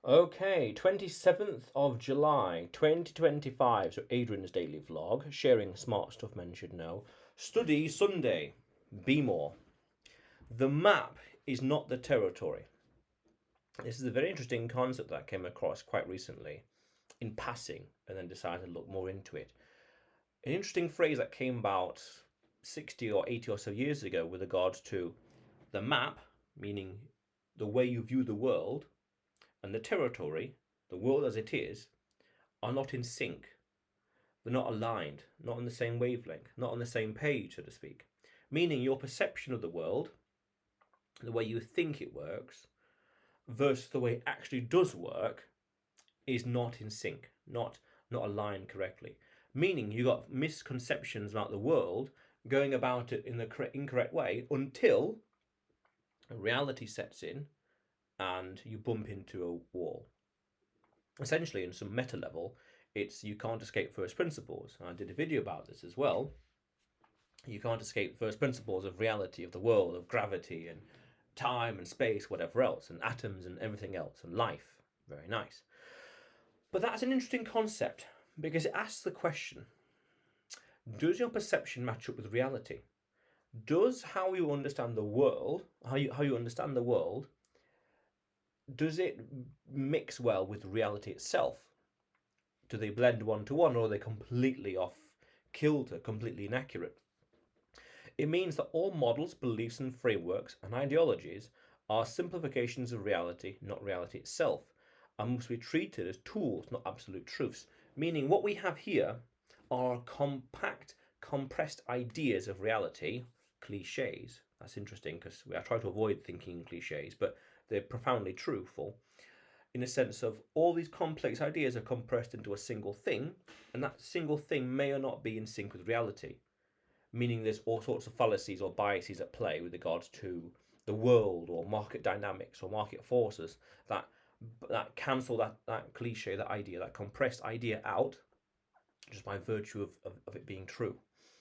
Okay, 27th of July 2025. So, Adrian's daily vlog, sharing smart stuff men should know. Study Sunday. Be more. The map is not the territory. This is a very interesting concept that I came across quite recently in passing and then decided to look more into it. An interesting phrase that came about 60 or 80 or so years ago with regards to the map, meaning the way you view the world, and the territory, the world as it is, are not in sync. They're not aligned, not on the same wavelength, not on the same page, so to speak. Meaning your perception of the world, the way you think it works, versus the way it actually does work, is not in sync, not aligned correctly. Meaning you got misconceptions about the world, going about it in the incorrect way until reality sets in and you bump into a wall. Essentially, in some meta level, it's you can't escape first principles. I did a video about this as well. You can't escape first principles of reality, of the world, of gravity and time and space, whatever else, and atoms and everything else, and life. Very nice. But that's an interesting concept because it asks the question, does your perception match up with reality? Does how you understand the world, how you understand the world, does it mix well with reality itself? Do they blend one to one, or are they completely off kilter, completely inaccurate? It means that all models, beliefs, and frameworks and ideologies are simplifications of reality, not reality itself, and must be treated as tools, not absolute truths. Meaning, what we have here are compact, compressed ideas of reality, cliches. That's interesting because I try to avoid thinking in cliches, but they're profoundly truthful in a sense of all these complex ideas are compressed into a single thing, and that single thing may or not be in sync with reality, meaning there's all sorts of fallacies or biases at play with regards to the world or market dynamics or market forces that cancel that cliche, that idea, that compressed idea out just by virtue of it being true.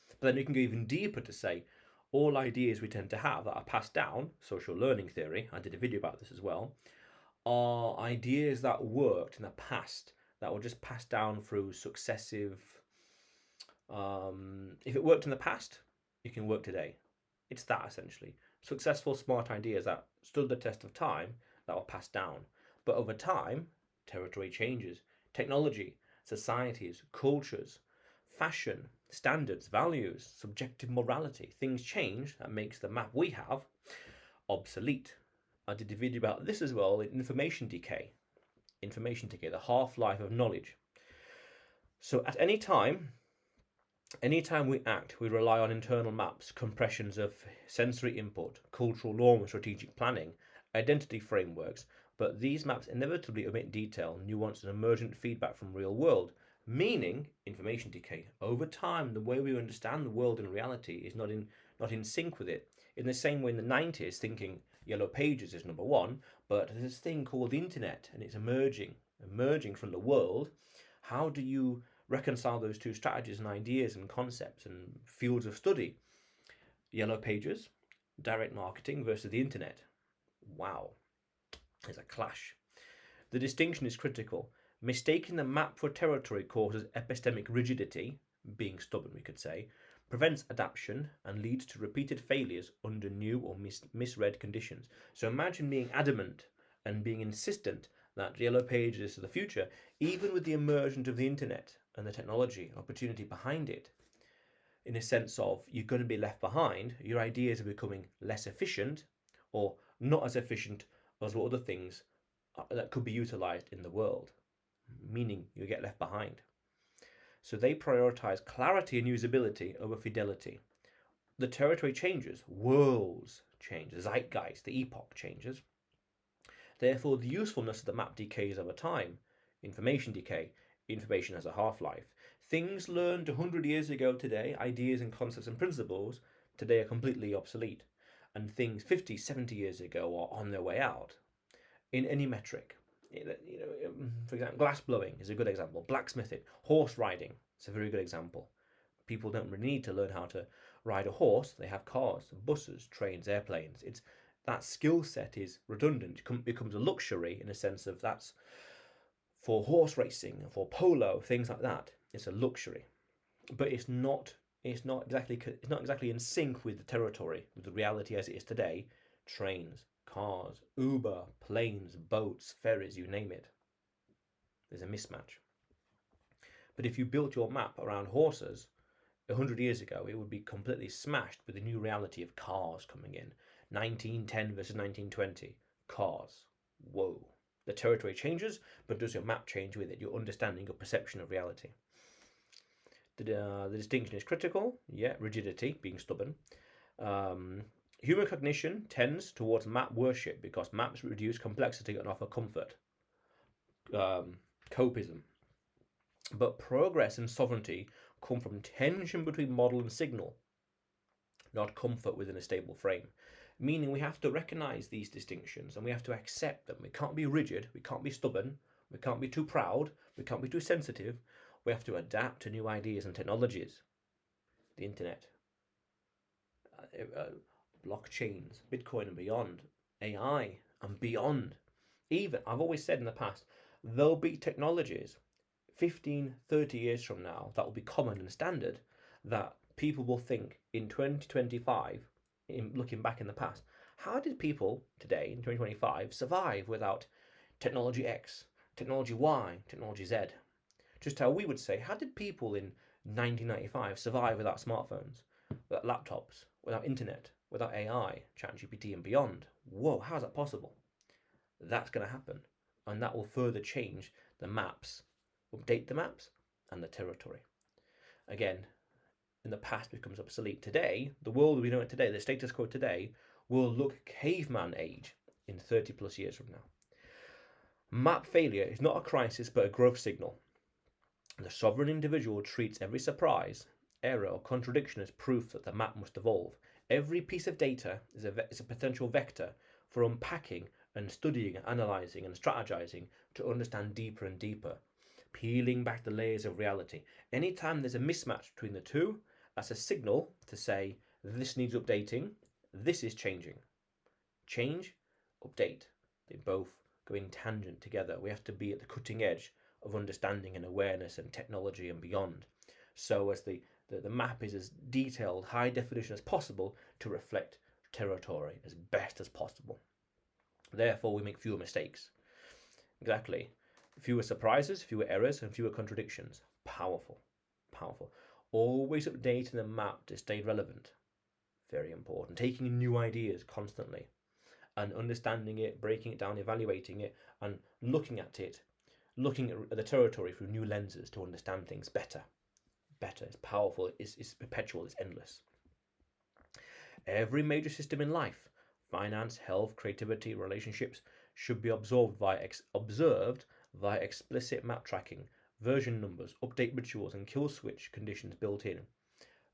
But then you can go even deeper to say all ideas we tend to have that are passed down, social learning theory, I did a video about this as well, are ideas that worked in the past that were just passed down through successive. If it worked in the past, it can work today. It's that essentially. Successful, smart ideas that stood the test of time that were passed down. But over time, territory changes. Technology, societies, cultures, fashion, standards, values, subjective morality, things change that makes the map we have obsolete. I did a video about this as well, information decay, the half-life of knowledge. So at anytime we act, we rely on internal maps, compressions of sensory input, cultural norms, strategic planning, identity frameworks, but these maps inevitably omit detail, nuance, and emergent feedback from real world, meaning information decay. Over time, the way we understand the world in reality is not in sync with it. In the same way in the 90s, thinking Yellow Pages is number one, but there's this thing called the internet and it's emerging from the world. How do you reconcile those two strategies and ideas and concepts and fields of study? Yellow Pages, direct marketing versus the internet. Wow, there's a clash. The distinction is critical. Mistaking the map for territory causes epistemic rigidity, being stubborn we could say, prevents adaptation and leads to repeated failures under new or misread conditions. So imagine being adamant and being insistent that Yellow Pages is the future, even with the emergence of the internet and the technology opportunity behind it. In a sense of you're going to be left behind, your ideas are becoming less efficient or not as efficient as what other things that could be utilized in the world, meaning you get left behind. So they prioritize clarity and usability over fidelity. The territory changes, worlds change, the zeitgeist, the epoch changes. Therefore, the usefulness of the map decays over time. Information decay, information has a half-life. Things learned 100 years ago today, ideas and concepts and principles, today are completely obsolete. And things 50, 70 years ago are on their way out. In any metric. For example, glass blowing is a good example. Blacksmithing, horse riding, it's a very good example. People don't really need to learn how to ride a horse. They have cars, buses, trains, airplanes. that skill set is redundant. It becomes a luxury in a sense of that's for horse racing and for polo, things like that. It's a luxury, but it's not. It's not exactly in sync with the territory, with the reality as it is today. Trains, cars, Uber, planes, boats, ferries, you name it. There's a mismatch. But if you built your map around horses 100 years ago, it would be completely smashed with the new reality of cars coming in. 1910 versus 1920. Cars. Whoa. The territory changes, but does your map change with it? Your understanding, your perception of reality. The distinction is critical. Yeah, rigidity, being stubborn. Human cognition tends towards map worship because maps reduce complexity and offer comfort. Copism. But progress and sovereignty come from tension between model and signal, not comfort within a stable frame. Meaning we have to recognize these distinctions and we have to accept them. We can't be rigid, we can't be stubborn, we can't be too proud, we can't be too sensitive. We have to adapt to new ideas and technologies. The internet, blockchains, Bitcoin and beyond, AI and beyond. Even, I've always said in the past, there'll be technologies 15, 30 years from now that will be common and standard that people will think in 2025, in looking back in the past, how did people today in 2025 survive without technology X, technology Y, technology Z? Just how we would say, how did people in 1995 survive without smartphones, without laptops, without internet, without AI, ChatGPT and beyond? Whoa, how is that possible? That's going to happen. And that will further change the maps, update the maps and the territory. Again, in the past becomes obsolete. Today, the world we know it today, the status quo today, will look caveman age in 30 plus years from now. Map failure is not a crisis but a growth signal. The sovereign individual treats every surprise, error or contradiction as proof that the map must evolve. Every piece of data is a potential vector for unpacking and studying, analysing and strategizing to understand deeper and deeper, peeling back the layers of reality. Anytime there's a mismatch between the two, that's a signal to say this needs updating, this is changing. Change, update, they both go in tangent together. We have to be at the cutting edge of understanding and awareness and technology and beyond. So as the map is as detailed, high definition as possible to reflect territory as best as possible. Therefore, we make fewer mistakes. Exactly. Fewer surprises, fewer errors, and fewer contradictions. Powerful. Powerful. Always updating the map to stay relevant. Very important. Taking new ideas constantly and understanding it, breaking it down, evaluating it, and looking at the territory through new lenses to understand things better. It's powerful, it's perpetual, it's endless. Every major system in life, finance, health, creativity, relationships, should be observed via explicit map tracking, version numbers, update rituals, and kill switch conditions built in.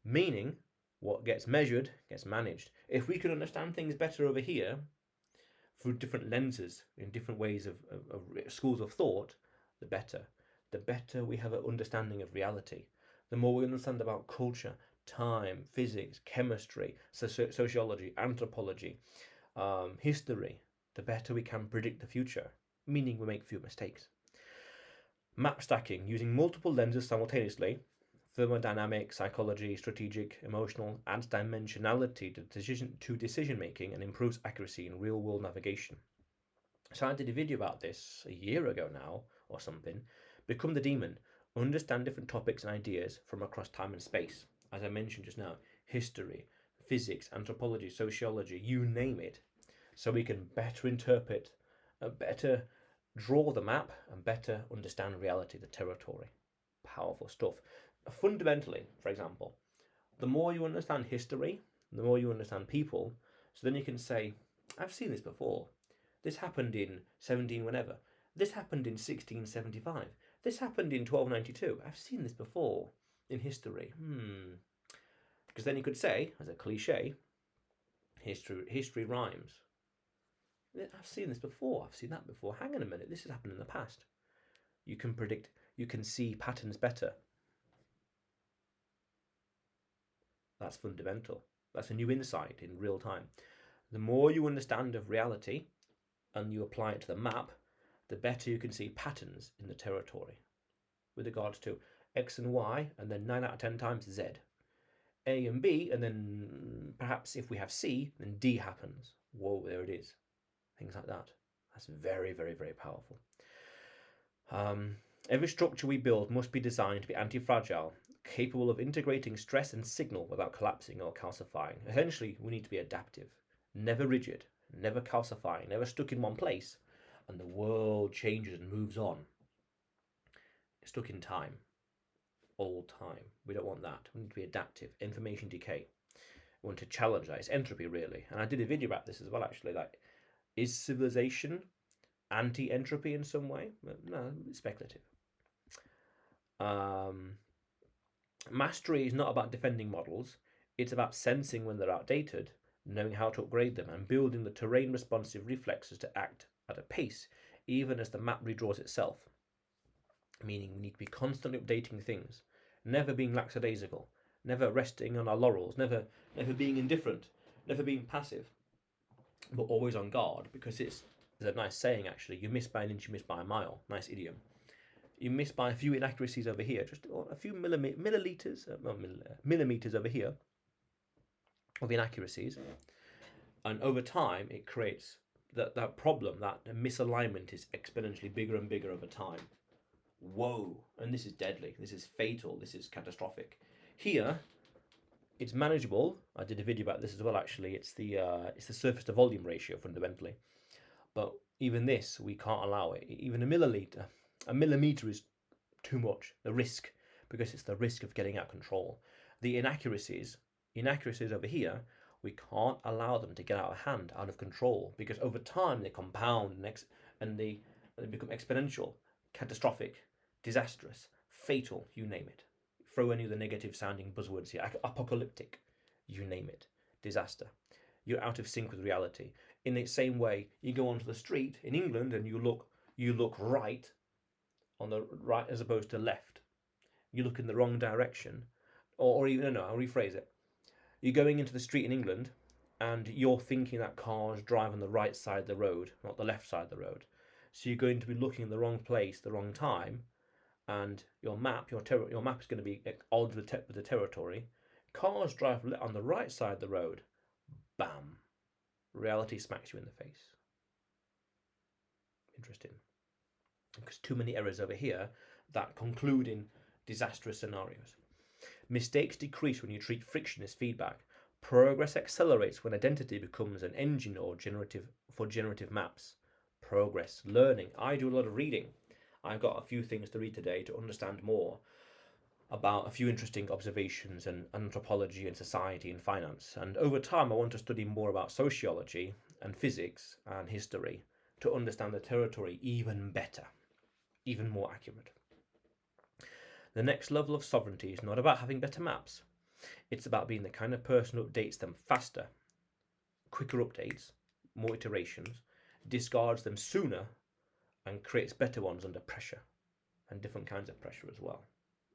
Meaning, what gets measured gets managed. If we can understand things better over here, through different lenses, in different ways of schools of thought, the better. The better we have an understanding of reality. The more we understand about culture, time, physics, chemistry, sociology, anthropology, history, the better we can predict the future, meaning we make fewer mistakes. Map stacking, using multiple lenses simultaneously, thermodynamic, psychology, strategic, emotional, adds dimensionality to decision making and improves accuracy in real world navigation. So I did a video about this a year ago now or something. Become the demon. Understand different topics and ideas from across time and space. As I mentioned just now, history, physics, anthropology, sociology, you name it. So we can better interpret, better draw the map and better understand reality, the territory. Powerful stuff. Fundamentally, for example, the more you understand history, the more you understand people, so then you can say, I've seen this before. This happened in 17 whenever. This happened in 1675. This happened in 1292. I've seen this before in history. Because then you could say, as a cliche, history rhymes. I've seen this before. I've seen that before. Hang on a minute. This has happened in the past. You can predict. You can see patterns better. That's fundamental. That's a new insight in real time. The more you understand of reality and you apply it to the map, the better you can see patterns in the territory with regards to X and Y, and then 9 out of 10 times Z. A and B, and then perhaps if we have C, then D happens. Whoa, there it is. Things like that. That's very, very, very powerful. Every structure we build must be designed to be anti-fragile, capable of integrating stress and signal without collapsing or calcifying. Essentially, we need to be adaptive, never rigid, never calcifying, never stuck in one place, and the world changes and moves on. Stuck in time, all time. We don't want that. We need to be adaptive. Information decay. We want to challenge that. It's entropy, really. And I did a video about this as well, actually. Like, is civilization anti-entropy in some way? No, it's speculative. Mastery is not about defending models. It's about sensing when they're outdated, knowing how to upgrade them, and building the terrain-responsive reflexes to act at a pace, even as the map redraws itself. Meaning we need to be constantly updating things, never being lackadaisical, never resting on our laurels, never being indifferent, never being passive, but always on guard, because there's a nice saying, actually, you miss by an inch, you miss by a mile. Nice idiom. You miss by a few inaccuracies over here, just a few millimeters over here of inaccuracies, and over time it creates that problem, that misalignment is exponentially bigger and bigger over time. Whoa, and this is deadly, this is fatal, this is catastrophic. Here, it's manageable. I did a video about this as well, actually. It's the surface to volume ratio, fundamentally. But even this, we can't allow it. Even a millimeter is too much, the risk, because it's the risk of getting out of control. The inaccuracies over here, we can't allow them to get out of hand, out of control, because over time they compound and they become exponential, catastrophic, disastrous, fatal, you name it. Throw any of the negative sounding buzzwords here. Apocalyptic, you name it. Disaster. You're out of sync with reality. In the same way, you go onto the street in England and you look right on the right as opposed to left. You look in the wrong direction, or even no, I'll rephrase it. You're going into the street in England and you're thinking that cars drive on the right side of the road, not the left side of the road. So you're going to be looking in the wrong place, the wrong time, and your map is going to be at odds with the territory. Cars drive on the right side of the road. Bam. Reality smacks you in the face. Interesting. Because too many errors over here that conclude in disastrous scenarios. Mistakes decrease when you treat friction as feedback. Progress accelerates when identity becomes an engine or generative maps. Progress, learning. I do a lot of reading. I've got a few things to read today to understand more about a few interesting observations and anthropology and society and finance. And over time, I want to study more about sociology and physics and history to understand the territory even better, even more accurate. The next level of sovereignty is not about having better maps. It's about being the kind of person who updates them faster, quicker updates, more iterations, discards them sooner, and creates better ones under pressure, and different kinds of pressure as well.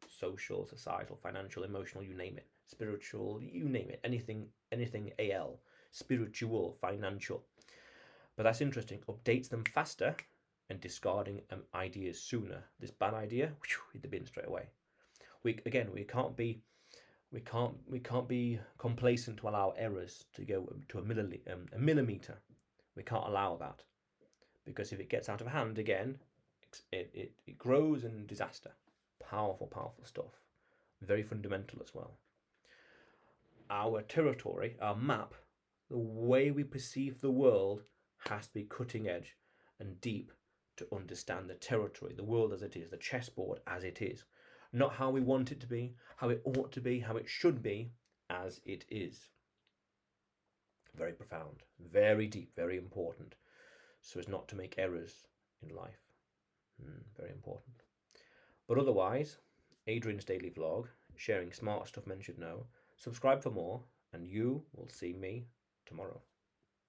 Social, societal, financial, emotional, you name it. Spiritual, you name it. Anything AL. Spiritual, financial. But that's interesting. Updates them faster and discarding ideas sooner. This bad idea, hit the bin straight away. We can't be complacent to allow errors to go to a millimeter. We can't allow that, because if it gets out of hand again, it grows in disaster. Powerful stuff. Very fundamental as well. Our territory, our map, the way we perceive the world has to be cutting edge and deep to understand the territory, the world as it is, the chessboard as it is. Not how we want it to be, how it ought to be, how it should be, as it is. Very profound, very deep, very important, so as not to make errors in life. Very important. But otherwise, Adrian's daily vlog, sharing smart stuff men should know. Subscribe for more, and you will see me tomorrow.